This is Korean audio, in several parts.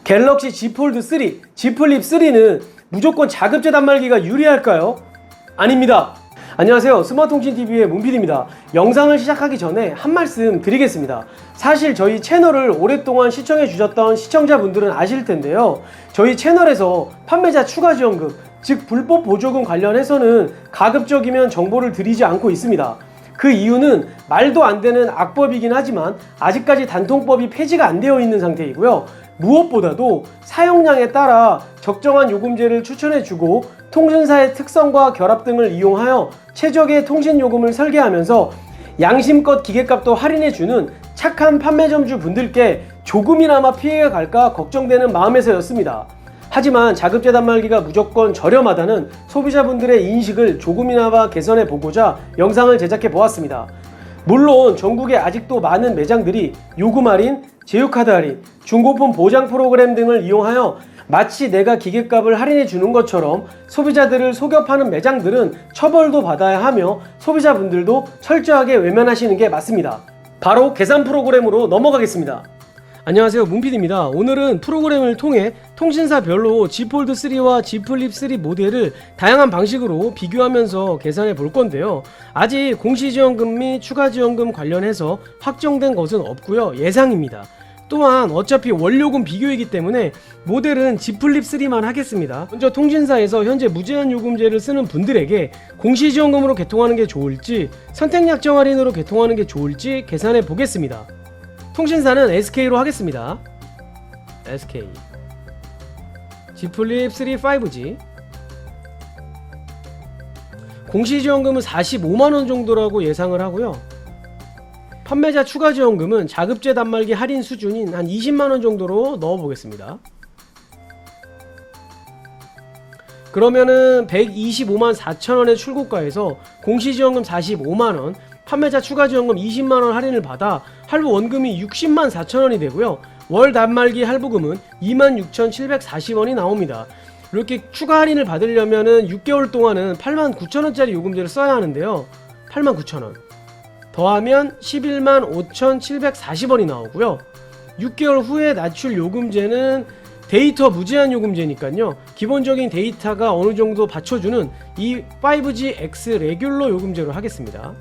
갤럭시 Z 폴드 3, Z 플립 3는 무조건 자급제 단말기가 유리할까요? 아닙니다. 안녕하세요. 스마트통신TV의 문PD입니다. 영상을 시작하기 전에 한 말씀 드리겠습니다. 사실 저희 채널을 오랫동안 시청해 주셨던 시청자분들은 아실 텐데요. 저희 채널에서 판매자 추가 지원금, 즉 불법 보조금 관련해서는 가급적이면 정보를 드리지 않고 있습니다. 그 이유는 말도 안 되는 악법이긴 하지만 아직까지 단통법이 폐지가 안 되어 있는 상태이고요. 무엇보다도 사용량에 따라 적정한 요금제를 추천해주고 통신사의 특성과 결합 등을 이용하여 최적의 통신요금을 설계하면서 양심껏 기계값도 할인해주는 착한 판매점주 분들께 조금이나마 피해가 갈까 걱정되는 마음에서였습니다. 하지만 자급제 단말기가 무조건 저렴하다는 소비자분들의 인식을 조금이나마 개선해 보고자 영상을 제작해 보았습니다. 물론 전국에 아직도 많은 매장들이 요금 할인, 제휴카드 할인, 중고품 보장 프로그램 등을 이용하여 마치 내가 기계값을 할인해 주는 것처럼 소비자들을 속여 파는 매장들은 처벌도 받아야 하며 소비자분들도 철저하게 외면하시는 게 맞습니다. 바로 계산 프로그램으로 넘어가겠습니다. 안녕하세요, 문PD입니다. 오늘은 프로그램을 통해 통신사별로 Z 폴드 3와 Z 플립 3 모델을 다양한 방식으로 비교하면서 계산해 볼 건데요. 아직 공시지원금 및 추가지원금 관련해서 확정된 것은 없고요. 예상입니다. 또한 어차피 원료금 비교이기 때문에 모델은 Z 플립 3만 하겠습니다. 먼저 통신사에서 현재 무제한 요금제를 쓰는 분들에게 공시지원금으로 개통하는 게 좋을지 선택약정 할인으로 개통하는 게 좋을지 계산해 보겠습니다. 통신사는 SK로 하겠습니다. SK Z 플립 3 5G 공시지원금은 45만원 정도라고 예상을 하고요. 판매자 추가지원금은 자급제 단말기 할인 수준인 한 20만원 정도로 넣어보겠습니다. 그러면은 125만 4천원의 출고가에서 공시지원금 45만원, 판매자 추가지원금 20만원 할인을 받아 할부 원금이 60만 4천원이 되고요. 월 단말기 할부금은 26,740원이 나옵니다. 이렇게 추가 할인을 받으려면은 6개월 동안은 8만 9천원짜리 요금제를 써야 하는데요. 8만 9천원 더하면 11만 5,740원이 나오고요. 6개월 후에 낮출 요금제는 데이터 무제한 요금제니까요. 기본적인 데이터가 어느 정도 받쳐주는 이 5G X 레귤러 요금제로 하겠습니다.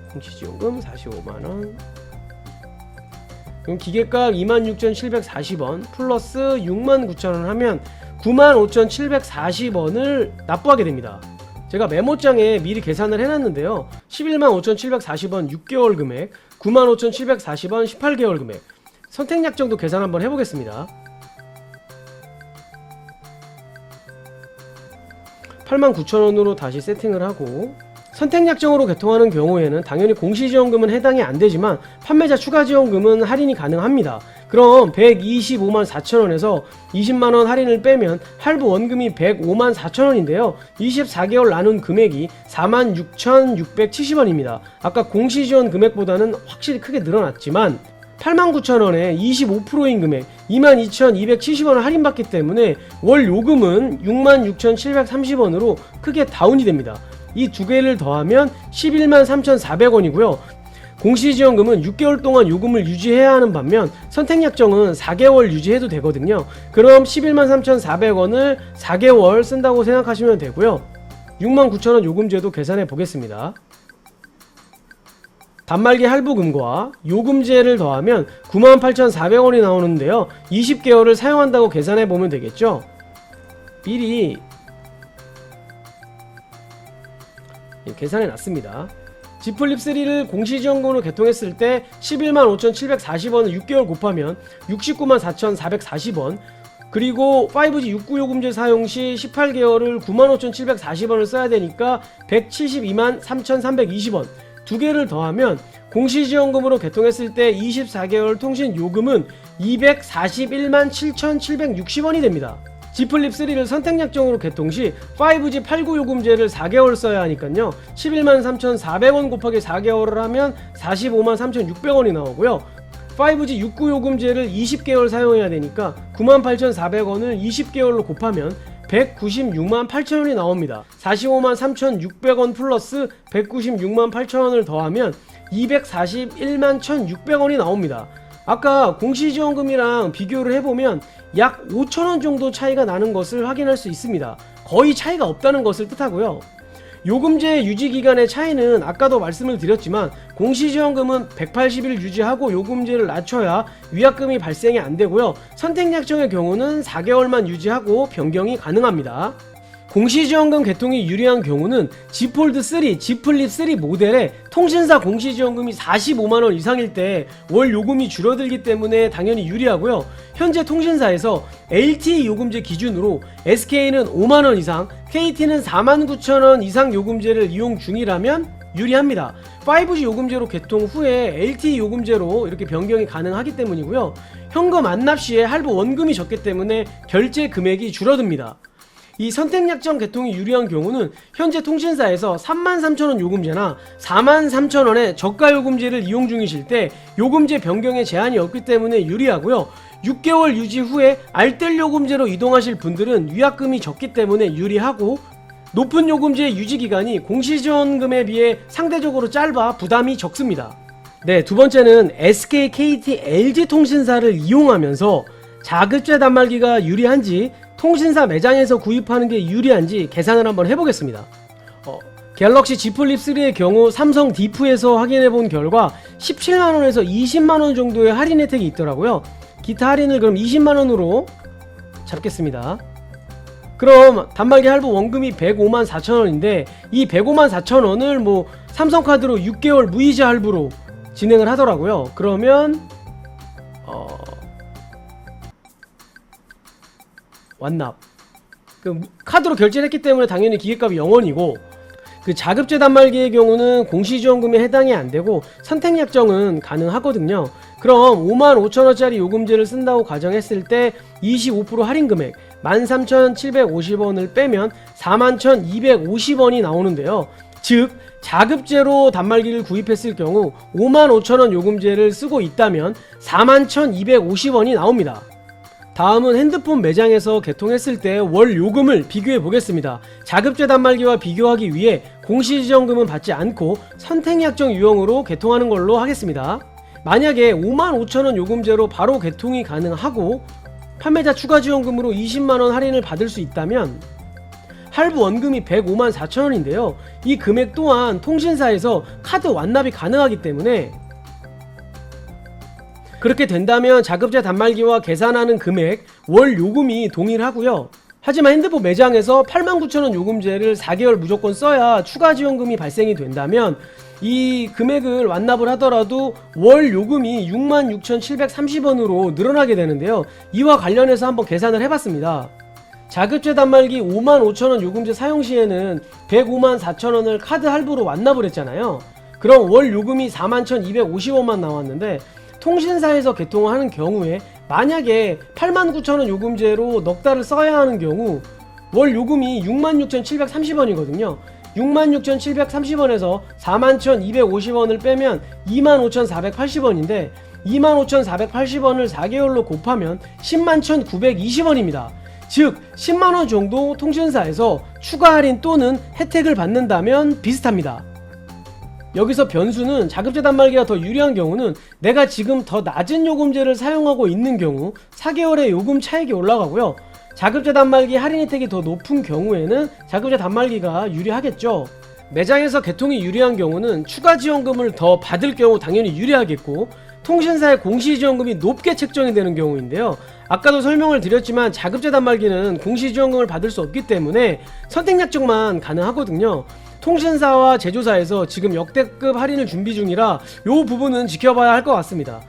공시지원금 45만원, 그럼 기계값 26,740원 플러스 69,000원 하면 95,740원을 납부하게 됩니다. 제가 메모장에 미리 계산을 해놨는데요. 115,740원 6개월 금액, 95,740원 18개월 금액, 선택약정도 계산 한번 해보겠습니다. 89,000원으로 다시 세팅을 하고, 선택약정으로 개통하는 경우에는 당연히 공시지원금은 해당이 안되지만 판매자 추가지원금은 할인이 가능합니다. 그럼 125만 4천원에서 20만원 할인을 빼면 할부 원금이 105만 4천원인데요 24개월 나눈 금액이 46,670원입니다 아까 공시지원 금액보다는 확실히 크게 늘어났지만 89,000원에 25%인 금액 22,270원을 할인받기 때문에 월 요금은 66,730원으로 크게 다운이 됩니다. 이 두 개를 더하면 11만 3,400원이고요. 공시지원금은 6개월 동안 요금을 유지해야 하는 반면 선택약정은 4개월 유지해도 되거든요. 그럼 11만 3,400원을 4개월 쓴다고 생각하시면 되고요. 69,000원 요금제도 계산해 보겠습니다. 단말기 할부금과 요금제를 더하면 98,400원이 나오는데요. 20개월을 사용한다고 계산해 보면 되겠죠. 미리 계산해 놨습니다. Z 플립 3를 공시지원금으로 개통했을 때 11만 5,740원을 6개월 곱하면 69만 4,440원, 그리고 5G 69 요금제 사용 시 18개월을 95,740원을 써야 되니까 172만 3,320원, 두 개를 더하면 공시지원금으로 개통했을 때 24개월 통신 요금은 241만 7,760원이 됩니다. Z 플립 3를 선택약정으로 개통 시 5G 89 요금제를 4개월 써야 하니까요. 11만 3,400원 곱하기 4개월을 하면 45만 3,600원이 나오고요. 5G 69 요금제를 20개월 사용해야 되니까 98,400원을 20개월로 곱하면 196만 8천원이 나옵니다. 45만 3,600원 플러스 196만 8천원을 더하면 241만 1,600원이 나옵니다. 아까 공시지원금이랑 비교를 해보면 약 5,000원 정도 차이가 나는 것을 확인할 수 있습니다. 거의 차이가 없다는 것을 뜻하고요. 요금제 유지기간의 차이는 아까도 말씀을 드렸지만 공시지원금은 180일 유지하고 요금제를 낮춰야 위약금이 발생이 안되고요. 선택약정의 경우는 4개월만 유지하고 변경이 가능합니다. 공시지원금 개통이 유리한 경우는 G폴드3, G플립3 모델에 통신사 공시지원금이 45만원 이상일 때 월 요금이 줄어들기 때문에 당연히 유리하고요. 현재 통신사에서 LTE 요금제 기준으로 SK는 5만원 이상, KT는 49,000원 이상 요금제를 이용 중이라면 유리합니다. 5G 요금제로 개통 후에 LTE 요금제로 이렇게 변경이 가능하기 때문이고요. 현금 안납 시에 할부 원금이 적기 때문에 결제 금액이 줄어듭니다. 이 선택약정 개통이 유리한 경우는 현재 통신사에서 33,000원 요금제나 43,000원의 저가 요금제를 이용 중이실 때 요금제 변경에 제한이 없기 때문에 유리하고요. 6개월 유지 후에 알뜰 요금제로 이동하실 분들은 위약금이 적기 때문에 유리하고, 높은 요금제의 유지기간이 공시지원금에 비해 상대적으로 짧아 부담이 적습니다. 네, 두 번째는 SK, KT, LG통신사를 이용하면서 자급제 단말기가 유리한지, 통신사 매장에서 구입하는 게 유리한지 계산을 한번 해보겠습니다. 갤럭시 Z 플립 3의 경우 삼성 디프에서 확인해본 결과 17만원에서 20만원 정도의 할인 혜택이 있더라고요. 기타 할인을 그럼 20만원으로 잡겠습니다. 그럼 단말기 할부 원금이 105만 4천원인데 이 105만 4천원을 뭐 삼성카드로 6개월 무이자 할부로 진행을 하더라고요. 그러면 완납. 카드로 결제를 했기 때문에 당연히 기계값이 0원이고, 그 자급제 단말기의 경우는 공시지원금에 해당이 안되고 선택약정은 가능하거든요. 그럼 55,000원짜리 요금제를 쓴다고 가정했을 때 25% 할인 금액 13,750원을 빼면 41,250원이 나오는데요. 즉 자급제로 단말기를 구입했을 경우 55,000원 요금제를 쓰고 있다면 41,250원이 나옵니다. 다음은 핸드폰 매장에서 개통했을 때 월 요금을 비교해 보겠습니다. 자급제 단말기와 비교하기 위해 공시지원금은 받지 않고 선택약정 유형으로 개통하는 걸로 하겠습니다. 만약에 55,000원 요금제로 바로 개통이 가능하고 판매자 추가 지원금으로 20만원 할인을 받을 수 있다면 할부 원금이 105만 4천원인데요. 이 금액 또한 통신사에서 카드 완납이 가능하기 때문에 그렇게 된다면 자급제 단말기와 계산하는 금액, 월 요금이 동일하고요. 하지만 핸드폰 매장에서 89,000원 요금제를 4개월 무조건 써야 추가 지원금이 발생이 된다면 이 금액을 완납을 하더라도 월 요금이 66,730원으로 늘어나게 되는데요. 이와 관련해서 한번 계산을 해봤습니다. 자급제 단말기 55,000원 요금제 사용 시에는 105만 4천원을 카드 할부로 완납을 했잖아요. 그럼 월 요금이 41,250원만 나왔는데 통신사에서 개통을 하는 경우에 만약에 89,000원 요금제로 넉 달을 써야 하는 경우 월 요금이 66,730원이거든요. 66,730원에서 41,250원을 빼면 25,480원인데 25,480원을 4개월로 곱하면 101,920원입니다. 즉 10만원 정도 통신사에서 추가 할인 또는 혜택을 받는다면 비슷합니다. 여기서 변수는 자급제 단말기가 더 유리한 경우는 내가 지금 더 낮은 요금제를 사용하고 있는 경우 4개월의 요금 차익이 올라가고요. 자급제 단말기 할인 혜택이 더 높은 경우에는 자급제 단말기가 유리하겠죠. 매장에서 개통이 유리한 경우는 추가 지원금을 더 받을 경우 당연히 유리하겠고, 통신사의 공시지원금이 높게 책정이 되는 경우인데요. 아까도 설명을 드렸지만 자급제 단말기는 공시지원금을 받을 수 없기 때문에 선택약정만 가능하거든요. 통신사와 제조사에서 지금 역대급 할인을 준비 중이라 이 부분은 지켜봐야 할 것 같습니다.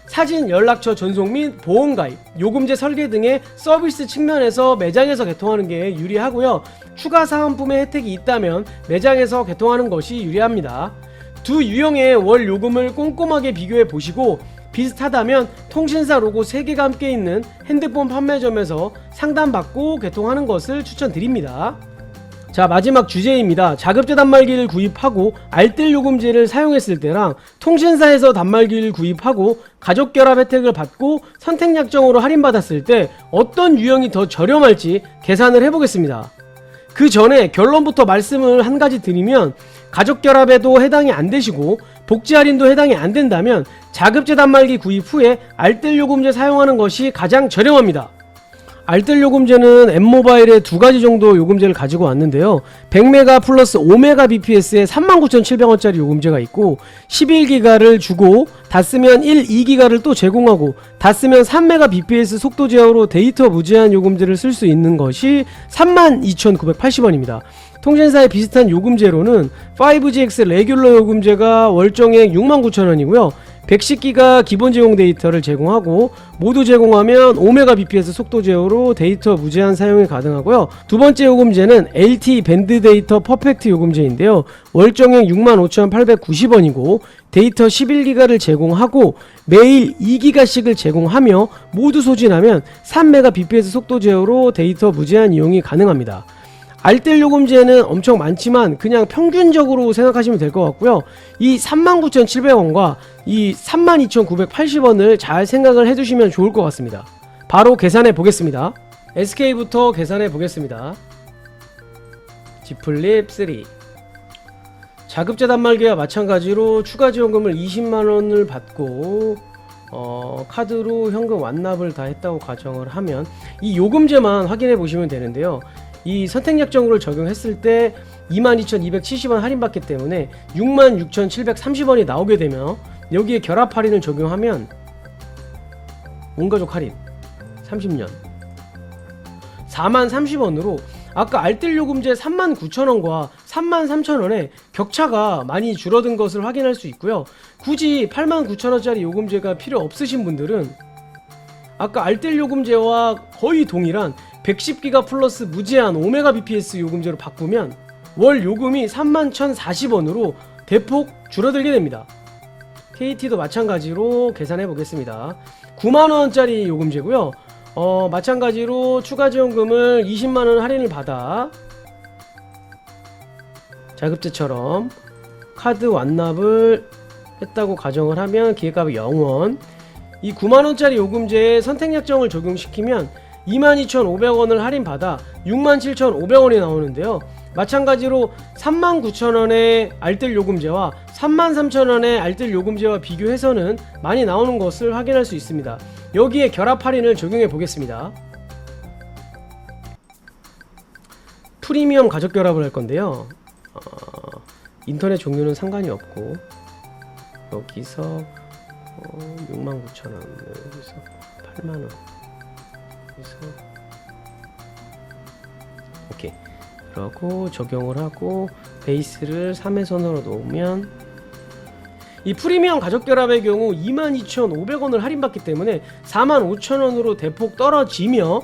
사진, 연락처 전송 및 보험가입, 요금제 설계 등의 서비스 측면에서 매장에서 개통하는 게 유리하고요. 추가 사은품의 혜택이 있다면 매장에서 개통하는 것이 유리합니다. 두 유형의 월 요금을 꼼꼼하게 비교해 보시고 비슷하다면 통신사 로고 3개가 함께 있는 핸드폰 판매점에서 상담받고 개통하는 것을 추천드립니다. 자, 마지막 주제입니다. 자급제 단말기를 구입하고 알뜰 요금제를 사용했을 때랑 통신사에서 단말기를 구입하고 가족결합 혜택을 받고 선택약정으로 할인받았을 때 어떤 유형이 더 저렴할지 계산을 해보겠습니다. 그 전에 결론부터 말씀을 한 가지 드리면 가족결합에도 해당이 안 되시고 복지 할인도 해당이 안 된다면 자급제 단말기 구입 후에 알뜰 요금제 사용하는 것이 가장 저렴합니다. 알뜰 요금제는 M모바일에 두 가지 정도 요금제를 가지고 왔는데요. 100메가 플러스 5메가 bps에 39,700원짜리 요금제가 있고 11기가를 주고 다 쓰면 1, 2기가를 또 제공하고 다 쓰면 3메가 bps 속도 제어로 데이터 무제한 요금제를 쓸 수 있는 것이 32,980원입니다. 통신사의 비슷한 요금제로는 5GX 레귤러 요금제가 월정액 69,000원이고요. 110기가 기본 제공 데이터를 제공하고 모두 제공하면 5메가 bps 속도 제어로 데이터 무제한 사용이 가능하고요. 두 번째 요금제는 LTE 밴드 데이터 퍼펙트 요금제인데요. 월정액 65,890원이고 데이터 11기가를 제공하고 매일 2기가씩을 제공하며 모두 소진하면 3메가 bps 속도 제어로 데이터 무제한 이용이 가능합니다. 알뜰 요금제는 엄청 많지만 그냥 평균적으로 생각하시면 될 것 같고요. 이 39,700원과 이 32,980원을 잘 생각을 해두시면 좋을 것 같습니다. 바로 계산해 보겠습니다. SK부터 계산해 보겠습니다. 지플립 3 자급제 단말기와 마찬가지로 추가 지원금을 20만원을 받고 카드로 현금 완납을 다 했다고 가정을 하면 이 요금제만 확인해 보시면 되는데요. 이 선택약정으로 적용했을 때 22,270원 할인받기 때문에 66,730원이 나오게 되며 여기에 결합 할인을 적용하면 온가족 할인 30년 40,030원으로 아까 알뜰 요금제 39,000원과 33,000원에 격차가 많이 줄어든 것을 확인할 수 있고요. 굳이 89,000원짜리 요금제가 필요 없으신 분들은 아까 알뜰 요금제와 거의 동일한 110기가 플러스 무제한 5메가 bps 요금제로 바꾸면 월 요금이 31,040원으로 대폭 줄어들게 됩니다. KT도 마찬가지로 계산해 보겠습니다. 9만원짜리 요금제고요. 마찬가지로 추가 지원금을 20만원 할인을 받아 자급제처럼 카드 완납을 했다고 가정을 하면 기획가격 0원. 이 9만원짜리 요금제에 선택약정을 적용시키면 22,500원을 할인받아 67,500원이 나오는데요. 마찬가지로 39,000원의 알뜰 요금제와 33,000원의 알뜰 요금제와 비교해서는 많이 나오는 것을 확인할 수 있습니다. 여기에 결합 할인을 적용해 보겠습니다. 프리미엄 가족 결합을 할 건데요. 인터넷 종류는 상관이 없고 여기서 69,000원 여기서 8만원 여기서 오케이 그러고 적용을 하고 베이스를 3회선으로 놓으면 이 프리미엄 가족결합의 경우 22,500원을 할인받기 때문에 45,000원으로 대폭 떨어지며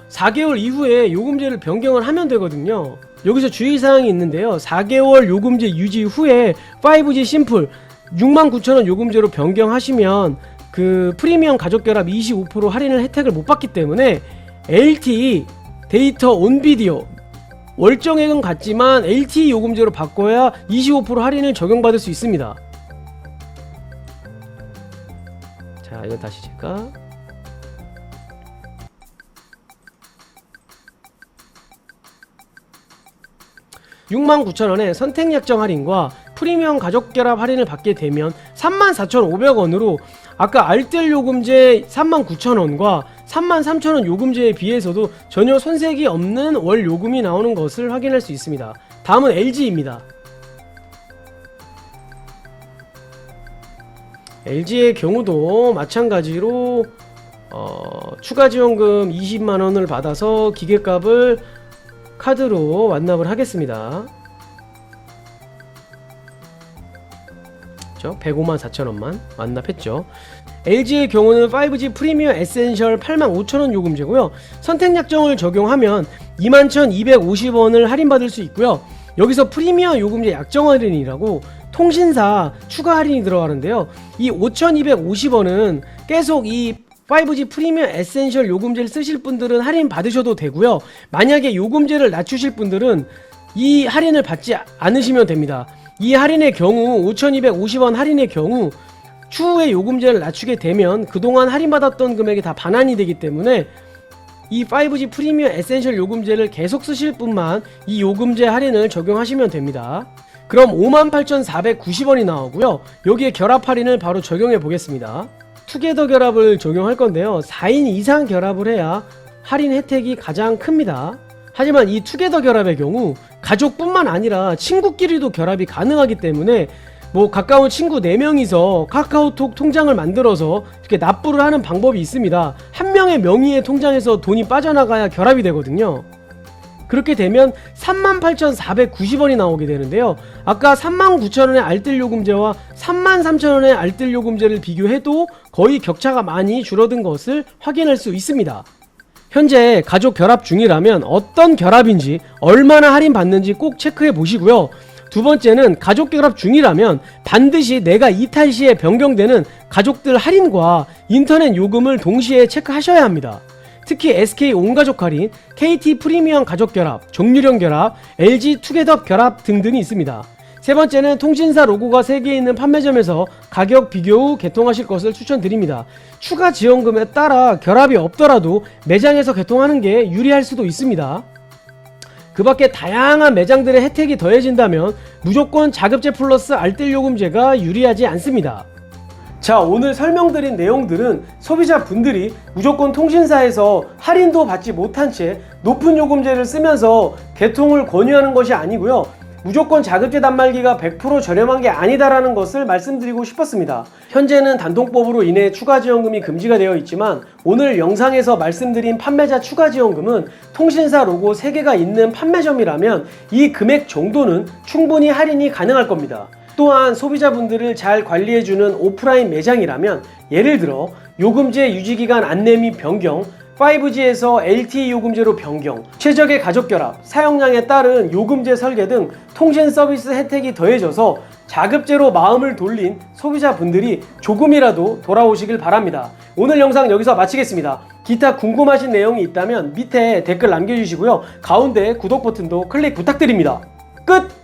4개월 이후에 요금제를 변경을 하면 되거든요. 여기서 주의사항이 있는데요. 4개월 요금제 유지 후에 5G 심플 69,000원 요금제로 변경하시면 그 프리미엄 가족결합 25% 할인을 혜택을 못 받기 때문에 LTE 데이터 온비디오 월정액은 같지만 LTE 요금제로 바꿔야 25% 할인을 적용받을 수 있습니다. 자, 이건 다시 제가 69,000원에 선택약정 할인과 프리미엄 가족결합 할인을 받게 되면 34,500원으로 아까 알뜰 요금제 39,000원과 33,000원 요금제에 비해서도 전혀 손색이 없는 월 요금이 나오는 것을 확인할 수 있습니다. 다음은 LG입니다. LG의 경우도 마찬가지로 추가 지원금 20만원을 받아서 기계값을 카드로 완납을 하겠습니다. 154,000원만 완납했죠. LG의 경우는 5G 프리미엄 에센셜 85,000원 요금제고요. 선택약정을 적용하면 21,250원을 할인받을 수 있고요. 여기서 프리미엄 요금제 약정 할인이라고 통신사 추가 할인이 들어가는데요. 이 5,250원은 계속 이 5G 프리미엄 에센셜 요금제를 쓰실 분들은 할인 받으셔도 되고요. 만약에 요금제를 낮추실 분들은 이 할인을 받지 않으시면 됩니다. 이 할인의 경우 5,250원 할인의 경우 추후에 요금제를 낮추게 되면 그동안 할인받았던 금액이 다 반환이 되기 때문에 이 5G 프리미엄 에센셜 요금제를 계속 쓰실 분만 이 요금제 할인을 적용하시면 됩니다. 그럼 58,490원이 나오고요. 여기에 결합 할인을 바로 적용해 보겠습니다. 투게더 결합을 적용할 건데요. 4인 이상 결합을 해야 할인 혜택이 가장 큽니다. 하지만 이 투게더 결합의 경우 가족뿐만 아니라 친구끼리도 결합이 가능하기 때문에 가까운 친구 4명이서 카카오톡 통장을 만들어서 이렇게 납부를 하는 방법이 있습니다. 한 명의 명의의 통장에서 돈이 빠져나가야 결합이 되거든요. 그렇게 되면 38,490원이 나오게 되는데요. 아까 39,000원의 알뜰요금제와 33,000원의 알뜰요금제를 비교해도 거의 격차가 많이 줄어든 것을 확인할 수 있습니다. 현재 가족 결합 중이라면 어떤 결합인지 얼마나 할인 받는지 꼭 체크해 보시고요. 두 번째는 가족 결합 중이라면 반드시 내가 이탈 시에 변경되는 가족들 할인과 인터넷 요금을 동시에 체크하셔야 합니다. 특히 SK 온가족 할인, KT 프리미엄 가족 결합, 정유령 결합, LG 투게더 결합 등등이 있습니다. 세 번째는 통신사 로고가 3개 있는 판매점에서 가격 비교 후 개통하실 것을 추천드립니다. 추가 지원금에 따라 결합이 없더라도 매장에서 개통하는 게 유리할 수도 있습니다. 그 밖에 다양한 매장들의 혜택이 더해진다면 무조건 자급제 플러스 알뜰요금제가 유리하지 않습니다. 자, 오늘 설명드린 내용들은 소비자분들이 무조건 통신사에서 할인도 받지 못한 채 높은 요금제를 쓰면서 개통을 권유하는 것이 아니고요. 무조건 자급제 단말기가 100% 저렴한 게 아니다라는 것을 말씀드리고 싶었습니다. 현재는 단통법으로 인해 추가 지원금이 금지가 되어 있지만 오늘 영상에서 말씀드린 판매자 추가 지원금은 통신사 로고 3개가 있는 판매점이라면 이 금액 정도는 충분히 할인이 가능할 겁니다. 또한 소비자분들을 잘 관리해주는 오프라인 매장이라면 예를 들어 요금제 유지기간 안내 및 변경, 5G에서 LTE 요금제로 변경, 최적의 가족 결합, 사용량에 따른 요금제 설계 등 통신 서비스 혜택이 더해져서 자급제로 마음을 돌린 소비자분들이 조금이라도 돌아오시길 바랍니다. 오늘 영상 여기서 마치겠습니다. 기타 궁금하신 내용이 있다면 밑에 댓글 남겨주시고요. 가운데 구독 버튼도 클릭 부탁드립니다. 끝!